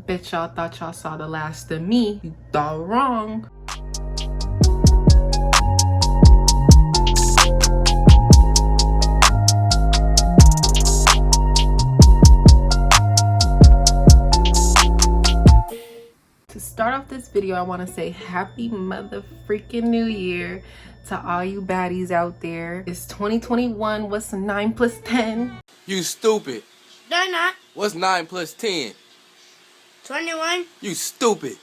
bet y'all thought y'all saw the last of me. You thought wrong. To start off this video, I want to say happy mother freaking new year to all you baddies out there. It's 2021. What's 9 plus 10? You stupid. They're not. What's 9 plus 10? 21. You stupid.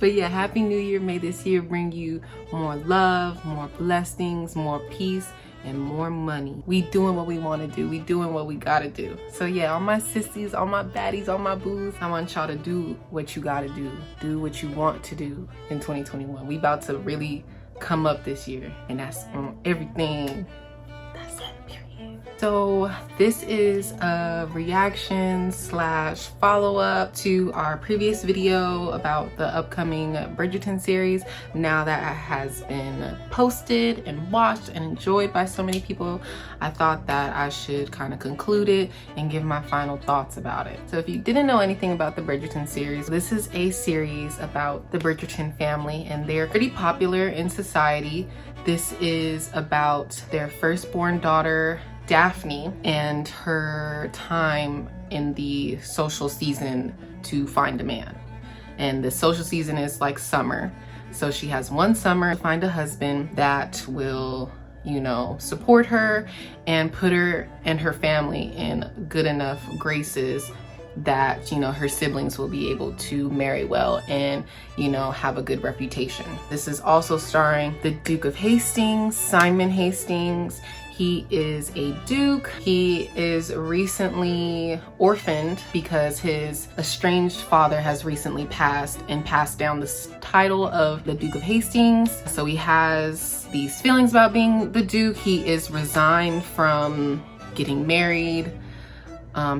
But yeah, happy new year. May this year bring you more love, more blessings, more peace, and more money. We doing what we want to do. We doing what we gotta do. So yeah, all my sissies, all my baddies, all my boos, I want y'all to do what you gotta do. Do what you want to do in 2021. We about to really come up this year, and that's on everything. That's on period. So this is a reaction slash follow-up to our previous video about the upcoming Bridgerton series. Now that it has been posted and watched and enjoyed by so many people, I thought that I should kind of conclude it and give my final thoughts about it. So if you didn't know anything about the Bridgerton series, this is a series about the Bridgerton family, and they're pretty popular in society. This is about their firstborn daughter, Daphne, and her time in the social season to find a man. And the social season is like summer. So she has one summer to find a husband that will, you know, support her and put her and her family in good enough graces that, you know, her siblings will be able to marry well and, you know, have a good reputation. This is also starring the Duke of Hastings, Simon Hastings. He is a duke. He is recently orphaned because his estranged father has recently passed and passed down the title of the Duke of Hastings. So he has these feelings about being the duke. He is resigned from getting married,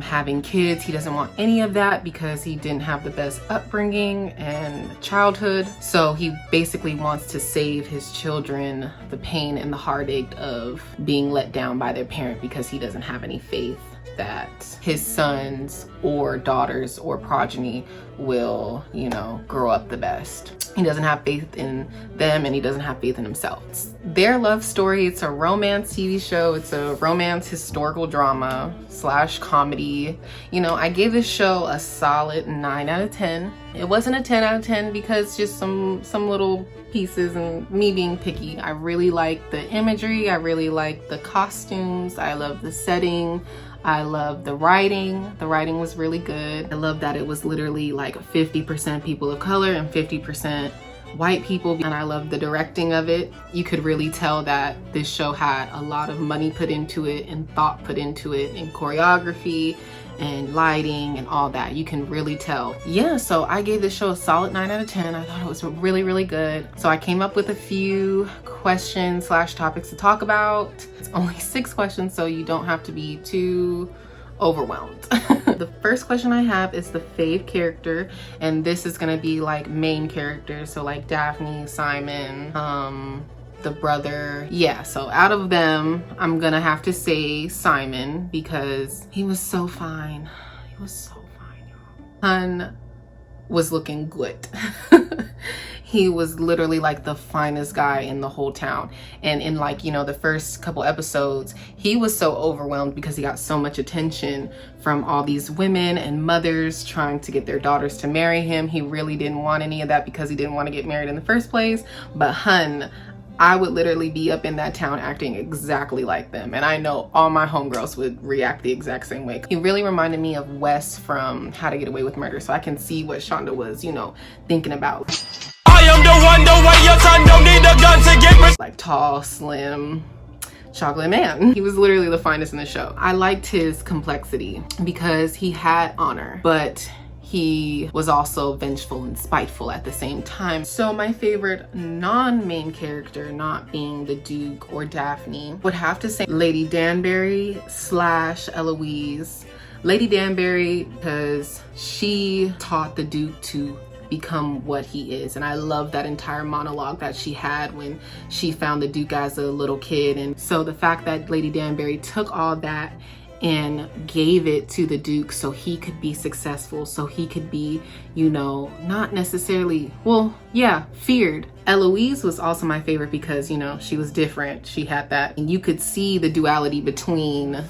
having kids. He doesn't want any of that because he didn't have the best upbringing and childhood. So he basically wants to save his children the pain and the heartache of being let down by their parent because he doesn't have any faith that his sons or daughters or progeny will, you know, grow up the best. He doesn't have faith in them, and he doesn't have faith in himself. It's their love story. It's a romance TV show. It's a romance historical drama slash comedy. You know, I gave this show a solid 9 out of 10. It wasn't a 10 out of 10 because just some little pieces and me being picky. I really like the imagery. I really like the costumes. I love the setting. I love the writing. The writing was really good. I love that it was literally like 50% people of color and 50% white people, and I love the directing of it. You could really tell that this show had a lot of money put into it and thought put into it, and choreography and lighting and all that. You can really tell. Yeah, so I gave this show a solid 9 out of 10. I thought it was really, really good. So I came up with a few questions slash topics to talk about. It's only 6 questions, so you don't have to be too overwhelmed. The first question I have is the fave character, and this is gonna be like main characters, so like Daphne, Simon, the brother. Yeah, so out of them, I'm gonna have to say Simon because he was so fine. He was so fine, y'all. Hun was looking good. He was literally like the finest guy in the whole town. And in like, you know, the first couple episodes, he was so overwhelmed because he got so much attention from all these women and mothers trying to get their daughters to marry him. He really didn't want any of that because he didn't want to get married in the first place. But Hun, I would literally be up in that town acting exactly like them. And I know all my homegirls would react the exact same way. He really reminded me of Wes from How to Get Away with Murder. So I can see what Shonda was, you know, thinking about. I am the way your son don't need a gun to get me. Like tall, slim, chocolate man. He was literally the finest in the show. I liked his complexity because he had honor, but he was also vengeful and spiteful at the same time. So my favorite non-main character, not being the Duke or Daphne, would have to say Lady Danbury slash Eloise. Lady Danbury, because she taught the Duke to become what he is, and I love that entire monologue that she had when she found the Duke as a little kid. And so the fact that Lady Danbury took all that and gave it to the Duke so he could be successful, so he could be, you know, not necessarily, well, yeah, feared. Eloise was also my favorite because, you know, she was different. She had that, and you could see the duality between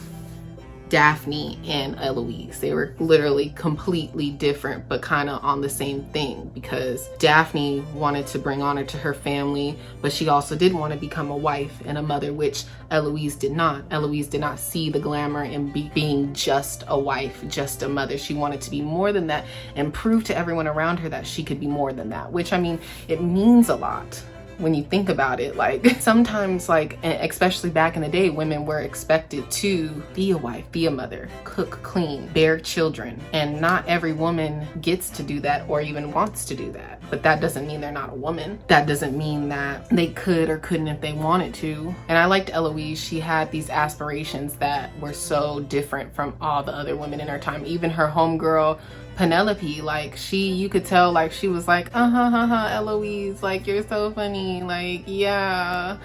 Daphne and Eloise. They were literally completely different, but kind of on the same thing, because Daphne wanted to bring honor to her family, but she also did want to become a wife and a mother, which Eloise did not. Eloise did not see the glamour in being just a wife, just a mother. She wanted to be more than that and prove to everyone around her that she could be more than that, which, I mean, it means a lot when you think about it. Like, sometimes, like, especially back in the day, women were expected to be a wife, be a mother, cook, clean, bear children, and not every woman gets to do that or even wants to do that. But that doesn't mean they're not a woman. That doesn't mean that they could or couldn't if they wanted to. And I liked Eloise. She had these aspirations that were so different from all the other women in her time. Even her homegirl Penelope, like, you could tell, like, she was like, Eloise, like, you're so funny, like, yeah,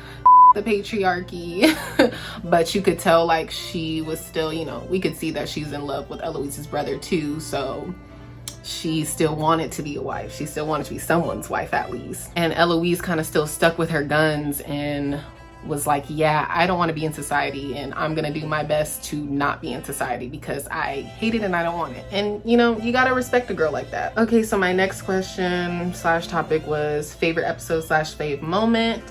the patriarchy. But you could tell, like, she was still, you know, we could see that she's in love with Eloise's brother too, so she still wanted to be a wife. She still wanted to be someone's wife, at least. And Eloise kind of still stuck with her guns and was like, yeah, I don't want to be in society, and I'm gonna do my best to not be in society because I hate it and I don't want it. And, you know, you gotta respect a girl like that. Okay, so my next question slash topic was favorite episode slash fave moment.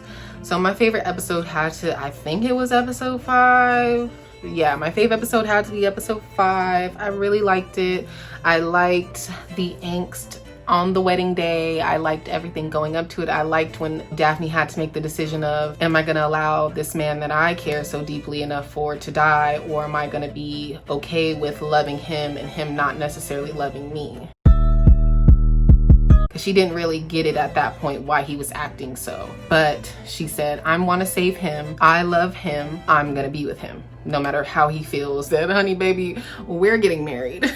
So my favorite episode had to, I think it was episode 5. Yeah, my favorite episode had to be episode 5. I really liked it. I liked the angst on the wedding day. I liked everything going up to it. I liked when Daphne had to make the decision of, am I gonna allow this man that I care so deeply enough for to die, or am I gonna be okay with loving him and him not necessarily loving me? She didn't really get it at that point why he was acting so, but she said, I want to save him, I love him, I'm gonna be with him no matter how he feels. That, honey baby, we're getting married.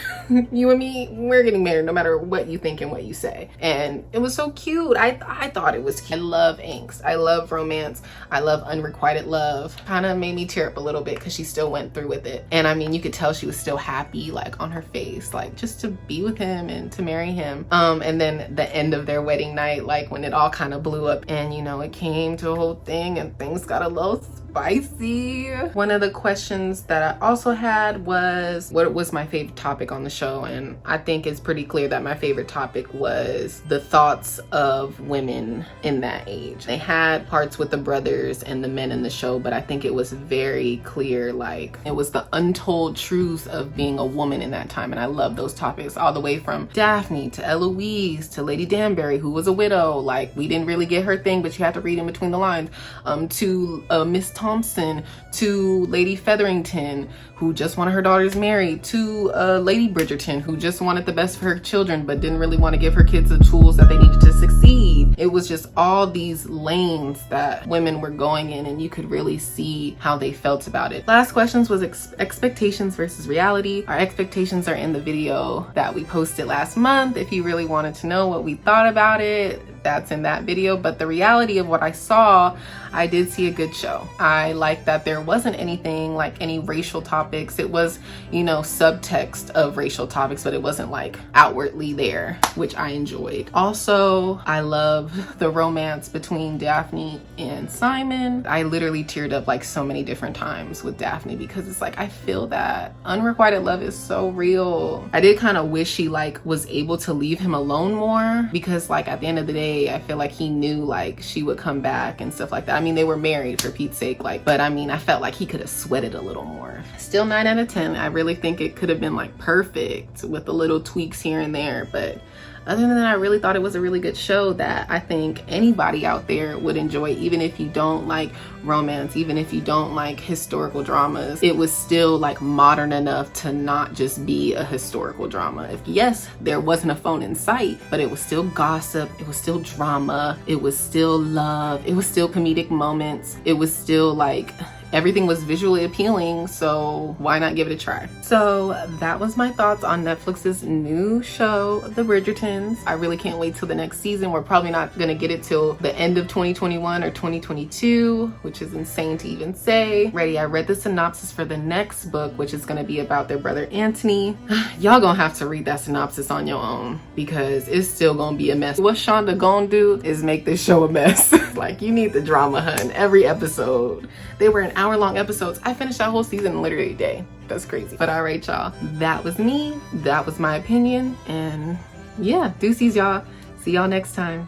You and me, we're getting married no matter what you think and what you say. And it was so cute. I thought it was cute. I love angst, I love romance, I love unrequited love. Kind of made me tear up a little bit because she still went through with it. And I mean, you could tell she was still happy, like, on her face, like, just to be with him and to marry him. And then the end of their wedding night, like, when it all kind of blew up and, you know, it came to a whole thing and things got a little spicy. One of the questions that I also had was, what was my favorite topic on the show? And I think it's pretty clear that my favorite topic was the thoughts of women in that age. They had parts with the brothers and the men in the show, but I think it was very clear, like, it was the untold truths of being a woman in that time. And I love those topics, all the way from Daphne to Eloise to Lady Danbury, who was a widow. Like, we didn't really get her thing, but you had to read in between the lines. To Miss Thompson, to Lady Featherington, who just wanted her daughters married, to Lady Bridgerton, who just wanted the best for her children but didn't really want to give her kids the tools that they needed to succeed. It was just all these lanes that women were going in, and you could really see how they felt about it. Last questions was expectations versus reality. Our expectations are in the video that we posted last month. If you really wanted to know what we thought about it, that's in that video. But the reality of what I saw, I did see a good show. I like that there wasn't anything like any racial topics. It was, you know, subtext of racial topics, but it wasn't like outwardly there, which I enjoyed. Also, I love the romance between Daphne and Simon. I literally teared up like so many different times with Daphne because it's like, I feel that unrequited love is so real. I did kind of wish she like was able to leave him alone more, because like at the end of the day, I feel like he knew like she would come back and stuff like that. I mean, they were married for Pete's sake, like, but I mean, I felt like he could have sweated a little more. Still 9 out of 10. I really think it could have been like perfect with the little tweaks here and there, but other than that, I really thought it was a really good show that I think anybody out there would enjoy, even if you don't like romance, even if you don't like historical dramas. It was still like modern enough to not just be a historical drama. If yes, there wasn't a phone in sight, but it was still gossip, it was still drama, it was still love, it was still comedic moments, it was still like, everything was visually appealing, so why not give it a try? So that was my thoughts on Netflix's new show, The Bridgertons. I really can't wait till the next season. We're probably not gonna get it till the end of 2021 or 2022, which is insane to even say. I read the synopsis for the next book, which is gonna be about their brother Anthony. Y'all gonna have to read that synopsis on your own because it's still gonna be a mess. What Shonda gonna do is make this show a mess. Like, you need the drama, hun. Every episode. They were an hour-long episodes. I finished that whole season in literally a day. That's crazy. But all right, y'all. That was me. That was my opinion. And yeah, deuces, y'all. See y'all next time.